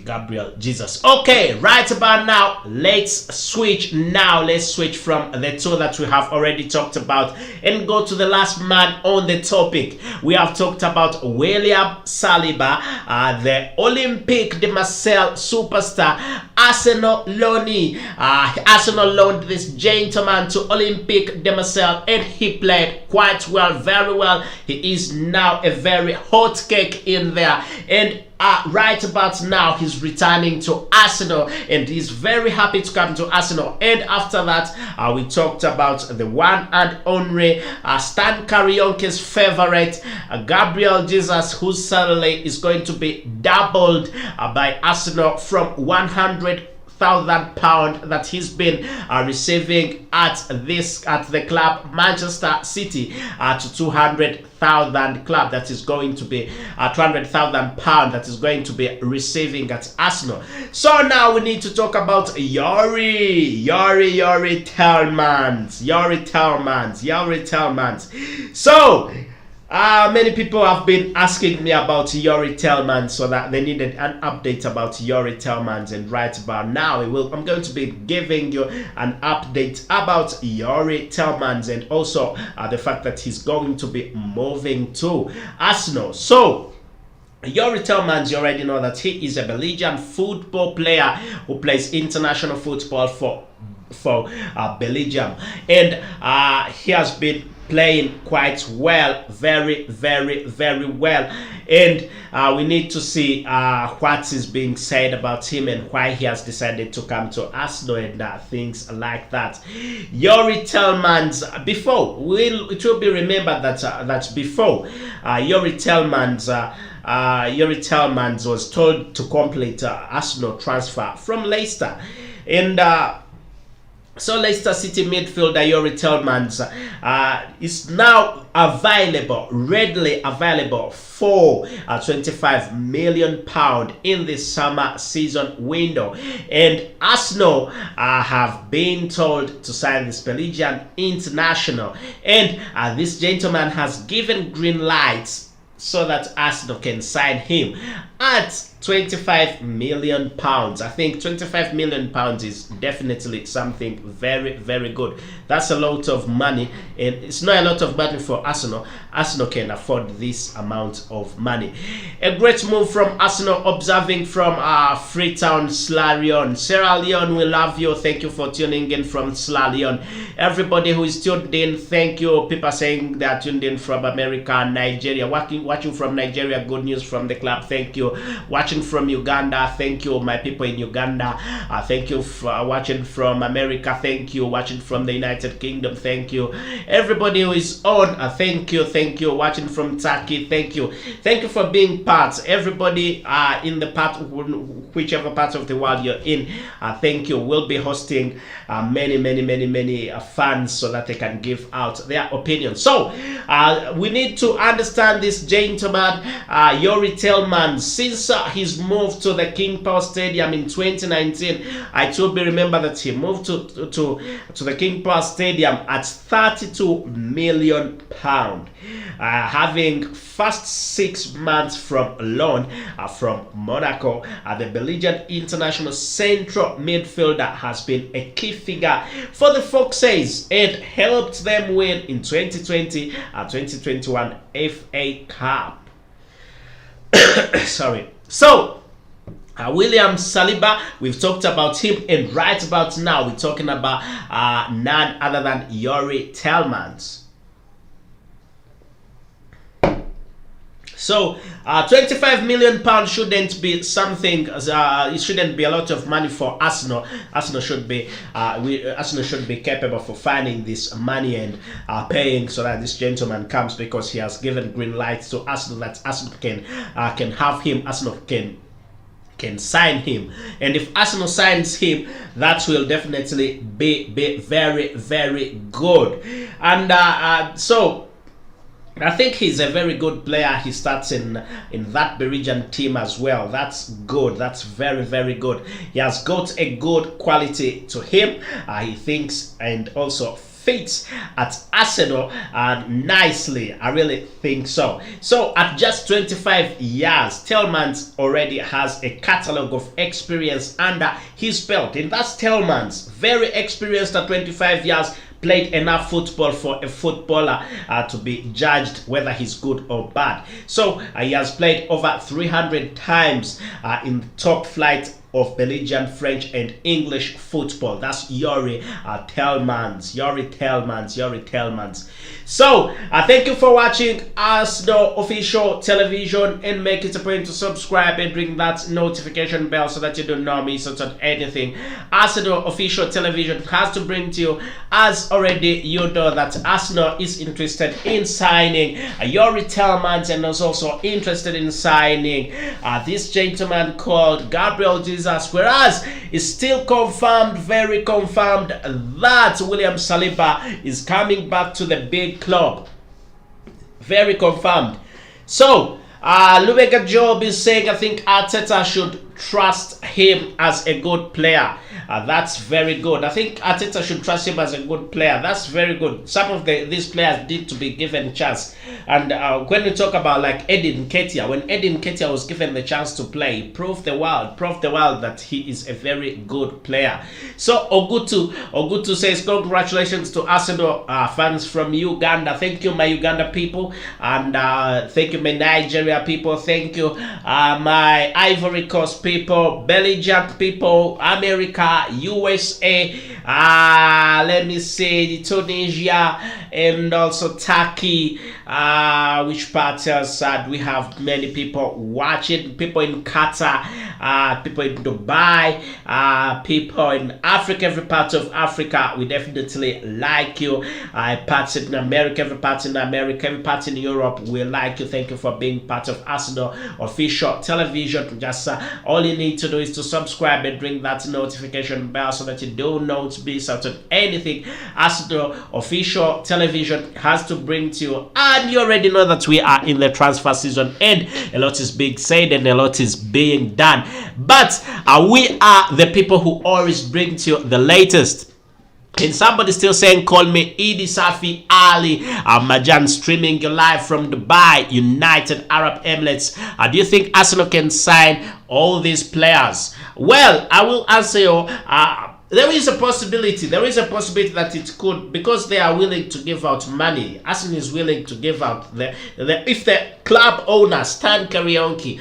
Gabriel Jesus. Okay, right about now, let's switch from the two that we have already talked about and go to the last man on the topic. We have talked about William Saliba, the Olympique de Marseille superstar. Arsenal loaned this gentleman to Olympique de Marseille, and he played quite well, very well. He is now a very hot cake in there, and right about now he's returning to Arsenal, and he's very happy to come to Arsenal. And after that, we talked about the one and only Stan Karionke's favorite, Gabriel Jesus, whose salary is going to be doubled by Arsenal from £100,000 that he's been receiving at the club Manchester City, to £200,000 club that is going to be £200,000 that is going to be receiving at Arsenal. So now we need to talk about Youri Tielemans. So Many people have been asking me about Youri Tielemans, so that they needed an update about Youri Tielemans, and right about now I'm going to be giving you an update about Youri Tielemans, and also the fact that he's going to be moving to Arsenal. So Youri Tielemans, you already know that he is a Belgian football player who plays international football for Belgium, and he has been playing quite well, very well, and we need to see what is being said about him and why he has decided to come to Arsenal and things like that. Youri Tielemans, it will be remembered that before Youri Tielemans was told to complete Arsenal transfer from Leicester, and so Leicester City midfielder Youri Tielemans is now readily available for £25 million in the summer season window, and Arsenal have been told to sign this Belgian international, and this gentleman has given green lights so that Arsenal can sign him at £25 million. I think £25 million is definitely something very good. That's a lot of money, and it's not a lot of money for Arsenal. Arsenal can afford this amount of money. A great move from Arsenal, observing from Freetown, Sierra Leone. Sierra Leone, we love you. Thank you for tuning in from Sierra Leone. Everybody who is tuned in, thank you. People saying they are tuned in from America, Nigeria. Watching from Nigeria, good news from the club. Thank you. Watching from Uganda, thank you, my people in Uganda. Thank you for watching from America. Thank you. Watching from the United Kingdom. Thank you. Everybody who is on, thank you. Thank you. Watching from Turkey. Thank you. Thank you for being part. Everybody in the whichever part of the world you're in, thank you. We'll be hosting many fans so that they can give out their opinions. So we need to understand this gentleman, Youri Tielemans, since his move to the King Power Stadium in 2019. I will remember that he moved to the King Power Stadium at £32 million, having first 6 months from loan from Monaco. The Belgian international central midfielder has been a key figure for the Foxes and helped them win in 2020-2021 FA Cup. Sorry. So William Saliba, we've talked about him, and right about now we're talking about none other than Youri Tielemans. So £25 million shouldn't be something. It shouldn't be a lot of money for Arsenal. Arsenal should be capable for finding this money and paying so that this gentleman comes, because he has given green lights to Arsenal that Arsenal can have him. Arsenal can sign him, and if Arsenal signs him, that will definitely be very good. And so I think he's a very good player. He starts in that Belgian team as well. That's good. That's very good. He has got a good quality to him. He thinks and also fits at Arsenal nicely. I really think so. So at just 25 years, Tielemans already has a catalogue of experience under his belt, and that's Tielemans, very experienced at 25 years. Played enough football for a footballer to be judged whether he's good or bad. So he has played over 300 times in the top flight of Belgian, French, and English football. That's Youri Tielemans. Youri Tielemans. So thank you for watching Arsenal official television, and make it a point to subscribe and ring that notification bell so that you don't miss out on anything Arsenal official television has to bring to you. As already you know that Arsenal is interested in signing Youri Tielemans, and is also interested in signing this gentleman called Gabriel, whereas it's still confirmed, very confirmed, that William Saliba is coming back to the big club. Very confirmed. So Lubega Job is saying, I think Arteta should trust him as a good player. That's very good. I think Arteta should trust him as a good player. That's very good. Some of these players need to be given a chance. And when we talk about like Eddie Nketiah, when Eddie Nketiah was given the chance to play, he proved the world that he is a very good player. So Ogutu says, congratulations to Arsenal fans from Uganda. Thank you, my Uganda people, and thank you, my Nigeria people. Thank you, my Ivory Coast people, Belgium people, America, USA, let me see, Tunisia, and also Turkey. Which parts else we have many people watching, people in Qatar, people in Dubai, people in Africa, every part of Africa. We definitely like you. Parts in America, every part in America, every part in Europe, we like you. Thank you for being part of Arsenal official television. Just all you need to do is to subscribe and ring that notification bell so that you do not miss out on anything Arsenal official television has to bring to you. And you already know that we are in the transfer season and a lot is being said and a lot is being done, but we are the people who always bring to you the latest. And somebody still saying, call me Idi Safi Ali Majan, streaming you live from Dubai, United Arab Emirates. Do you think Arsenal can sign all these players? Well, I will answer you. There is a possibility. There is a possibility that it could, because they are willing to give out money. Arsenal is willing to give out if the club owner Stan Karaoke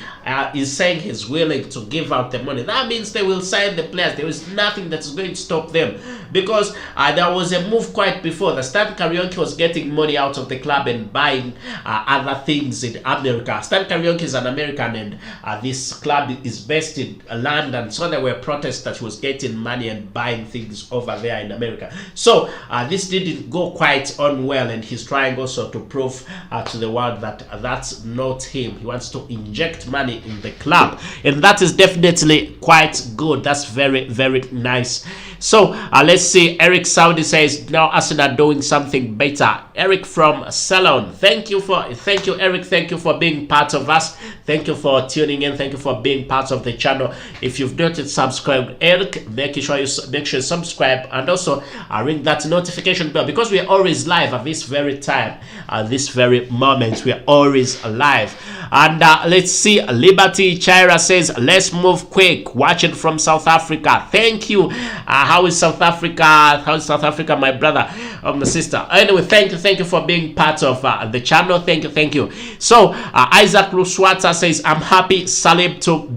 is saying he's willing to give out the money, that means they will sign the players. There is nothing that's going to stop them, because there was a move quite before. The Stan Karaoke was getting money out of the club and buying other things in America. Stan Karaoke is an American, and this club is based in London, so there were protests that he was getting money and buying things over there in America. So this didn't go quite on well, and he's trying also to prove to the world that that's not him. He wants to inject money in the club, and that is definitely quite good. That's very, very nice. So let's see. Eric Saudi says, now Arsenal doing something better. Eric from Ceylon, thank you Eric, thank you for being part of us. Thank you for tuning in. Thank you for being part of the channel. If you've not yet subscribed, Eric, make sure you subscribe, and also ring that notification bell, because we are always live at this very time, this very moment. We are always live. And let's see. Liberty Chaira says, let's move quick, watching from South Africa. Thank you. How is South Africa? How is South Africa, my brother or my sister? Anyway, thank you for being part of the channel. Thank you. So Isaac Luswata says, I'm happy Salib to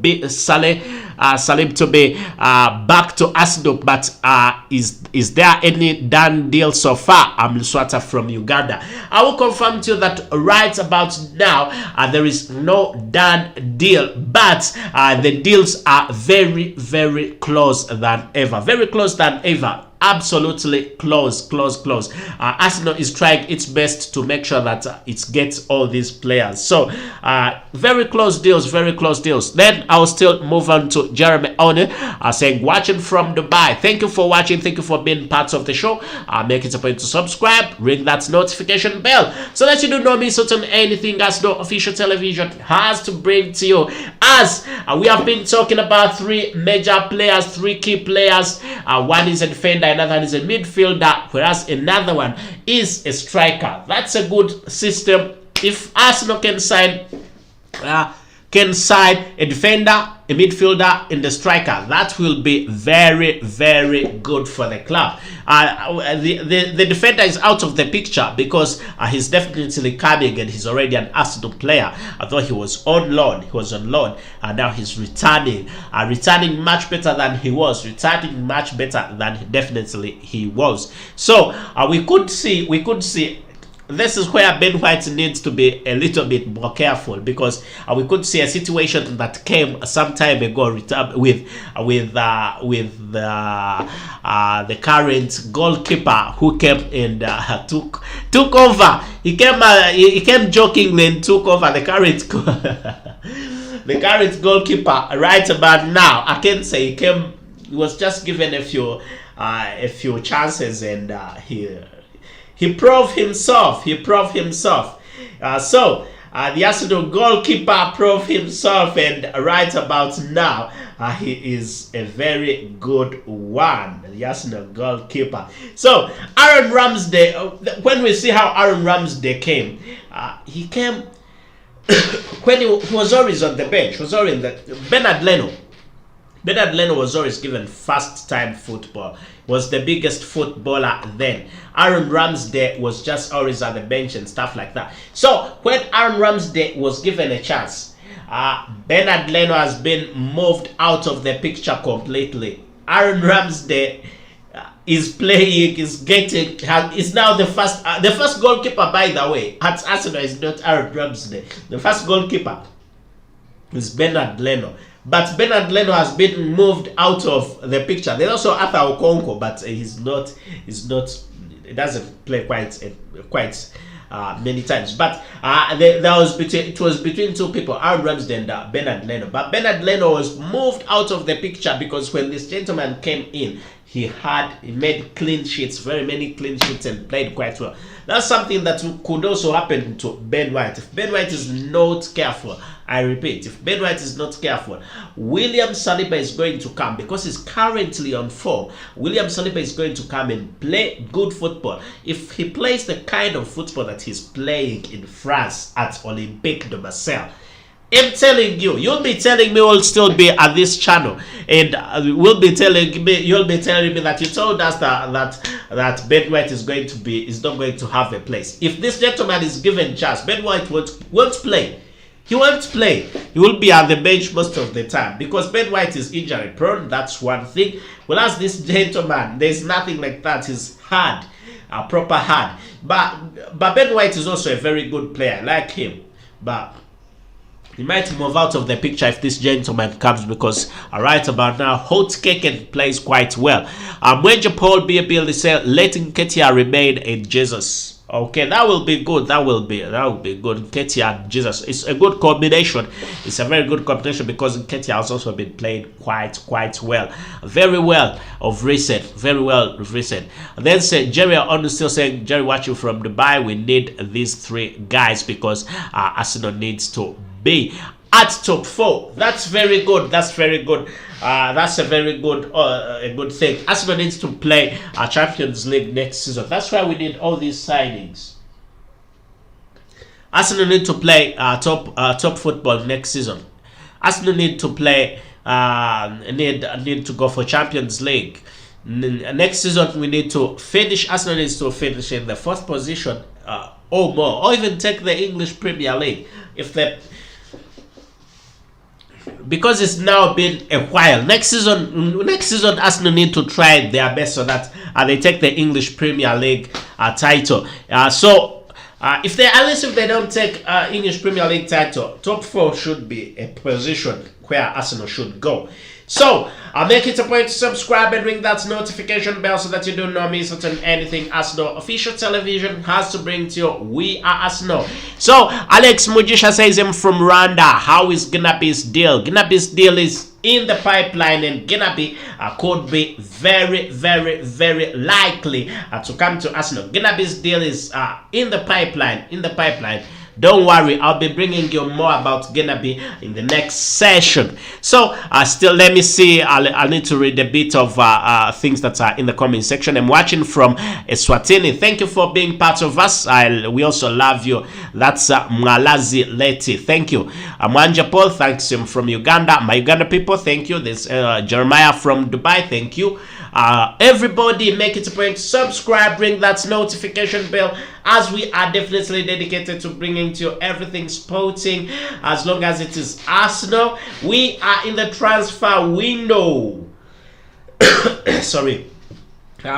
be back to Arsenal, but is there any done deal so far? I'm Luswata from Uganda. I will confirm to you that right about now there is no done deal, but the deals are very, very close than ever. Very close than ever. Absolutely close. Arsenal is trying its best to make sure that it gets all these players. So very close deals. Then I'll still move on to Jeremy One saying, watching from Dubai. Thank you for watching. Thank you for being part of the show. Make it a point to subscribe, ring that notification bell so that you do not miss out on anything Arsenal official television has to bring to you. As we have been talking about three major players, three key players. One is a defender, another one is a midfielder, whereas another one is a striker. That's a good system. If Arsenal can sign a defender, a midfielder, and a striker, that will be very, very good for the club. The defender is out of the picture because he's definitely coming, and he's already an Arsenal player. Although he was on loan, and now he's returning much better than he was, definitely he was. So we could see. This is where Ben White needs to be a little bit more careful, because we could see a situation that came some time ago with the current goalkeeper who came and took over. He came jokingly and took over the current the current goalkeeper right about now. I can say he was just given a few chances, and he proved himself. So the Arsenal goalkeeper proved himself, and right about now he is a very good one, the Arsenal goalkeeper. So Aaron Ramsdale, when we see how Aaron Ramsdale came, he came when he was always on the bench. Was always Bernard Leno was always given first time football. Was the biggest footballer then. Aaron Ramsdale was just always on the bench and stuff like that. So when Aaron Ramsdale was given a chance, Bernard Leno has been moved out of the picture completely. Aaron Ramsdale is playing, is now the first goalkeeper, by the way, at Arsenal is not Aaron Ramsdale. The first goalkeeper is Bernard Leno. But Bernard Leno has been moved out of the picture. There's also Arthur Okonkwo, but he doesn't play quite many times. But it was between two people, Aaron Ramsdale and Bernard Leno. But Bernard Leno was moved out of the picture because when this gentleman came in, he made clean sheets, very many clean sheets, and played quite well. That's something that could also happen to Ben White. If Ben White is not careful, I repeat, if Ben White is not careful, William Saliba is going to come, because he's currently on form. William Saliba is going to come and play good football. If he plays the kind of football that he's playing in France at Olympique de Marseille, I'm telling you, you'll be telling me we'll still be at this channel, and you'll be telling me that you told us that Ben White is not going to have a place. If this gentleman is given chance, Ben White won't play. He won't play. He will be at the bench most of the time because Ben White is injury prone. That's one thing. Whereas this gentleman, there's nothing like that. He's hard, proper hard. But Ben White is also a very good player. I like him, but he might move out of the picture if this gentleman comes, because right about now, Hot Cake plays quite well. Mwenje Paul BABL said, letting Ketia remain in Jesus. Okay, that will be good. That will be good. Ketia and Jesus. It's a good combination. It's a very good combination because Ketia has also been playing quite well. Very well of recent. Very well of recent. And then say Jerry on still saying, Jerry watching from Dubai, we need these three guys because Arsenal needs to be at top 4. That's very good. That's very good. That's a very good a good thing. Arsenal needs to play a Champions League next season. That's why we need all these signings. Arsenal need to play top football next season. Arsenal need to play need to go for Champions League. Next season we need to finish. Arsenal needs to finish in the 4th position or more, or even take the English Premier League because it's now been a while. Next season Arsenal need to try their best so that they take the English Premier League title. If they don't take English Premier League title, top 4 should be a position where Arsenal should go. So make it a point to subscribe and ring that notification bell so that you do not miss out on anything Arsenal official television has to bring to you. We are Arsenal. So Alex Mujisha says, I'm from Rwanda. How is Gnaby's deal? Gnaby's deal is in the pipeline, and Gnaby could be very likely to come to Arsenal. Gnaby's deal is in the pipeline. Don't worry, I'll be bringing you more about Gnaby in the next session. So still, let me see. I'll need to read a bit of things that are in the comment section. I'm watching from Eswatini. Thank you for being part of us. We also love you. That's Mwalazi Leti. Thank you. Mwanja Paul, thanks him from Uganda. My Uganda people, thank you. There's Jeremiah from Dubai. Thank you. Everybody, make it a point to subscribe, ring that notification bell, as we are definitely dedicated to bringing to you everything sporting. As long as it is Arsenal, we are in the transfer window. Sorry.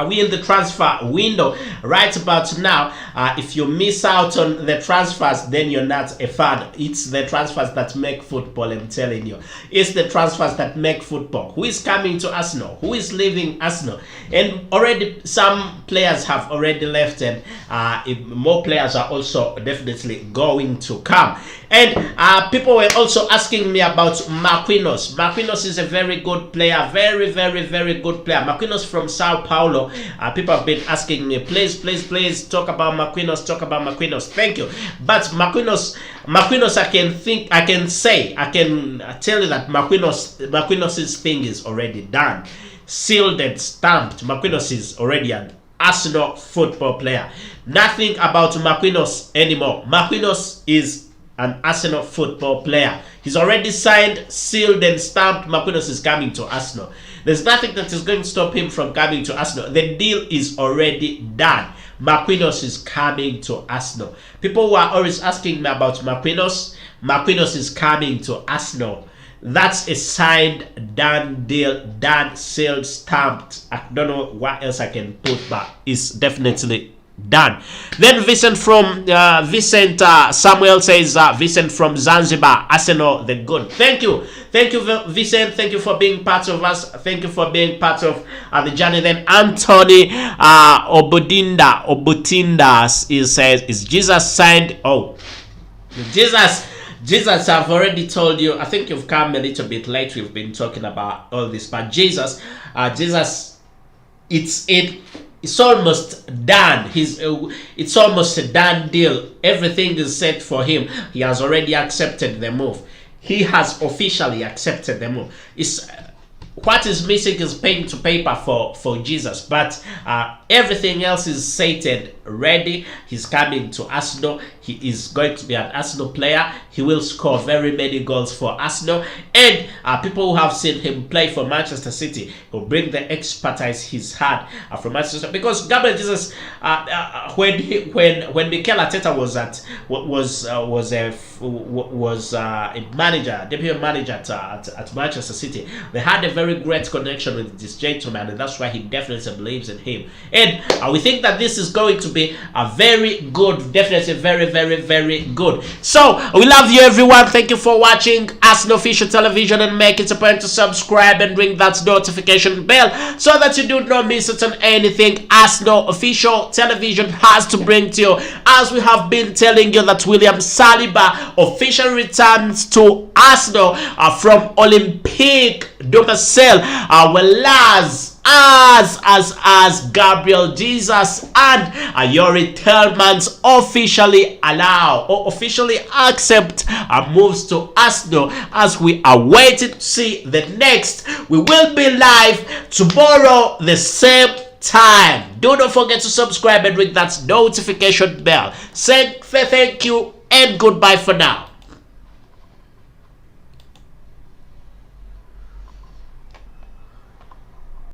We in the transfer window right about now. If you miss out on the transfers, then you're not a fan. It's the transfers that make football, I'm telling you. It's the transfers that make football. Who is coming to Arsenal? Who is leaving Arsenal? And already some players have already left, and more players are also definitely going to come. And people were also asking me about Marquinhos. Marquinhos is a very good player, very good player. Marquinhos from Sao Paulo. Paulo. People have been asking me, please talk about Marquinhos, talk about Marquinhos. Thank you. But Marquinhos, I can tell you that Marquinhos' thing is already done, sealed and stamped. Marquinhos is already an Arsenal football player. Nothing about Marquinhos anymore. Marquinhos is an Arsenal football player. He's already signed, sealed and stamped. Marquinhos is coming to Arsenal. There's nothing that is going to stop him from coming to Arsenal. The deal is already done. Marquinhos is coming to Arsenal. People who are always asking me about Marquinhos is coming to Arsenal. That's a signed, done deal, done, sealed, stamped. I don't know what else I can put, but it's definitely done. Then Vincent Samuel says, Vincent from Zanzibar, Arsenal the good. Thank you Vincent, thank you for being part of us, thank you for being part of the journey. Then Anthony Obutinda says, is Jesus signed? Oh, Jesus, I've already told you. I think you've come a little bit late. We've been talking about all this, but Jesus, it's almost done. It's almost a done deal. Everything is set for him. He has already accepted the move. He has officially accepted the move. What is missing is pen to paper for Jesus, but everything else is set and ready. He's coming to Arsenal. He is going to be an Arsenal player. He will score very many goals for Arsenal, and people who have seen him play for Manchester City will bring the expertise he's had from Manchester. Because Gabriel Jesus, when Mikel Arteta was a manager, deputy manager at Manchester City, they had a very great connection with this gentleman, and that's why he definitely believes in him. And we think that this is going to be a very good, definitely very good. So we love you everyone. Thank you for watching Arsenal Official Television, and make it a point to subscribe and ring that notification bell so that you do not miss out on anything Arsenal Official Television has to bring to you. As we have been telling you that William Saliba officially returns to Arsenal from Olympique de Marseille, as Gabriel Jesus and Youri Tielemans officially accept moves to Arsenal, as we are waiting to see the next. We will be live tomorrow the same time. Do not forget to subscribe and ring that notification bell. Say thank you and goodbye for now.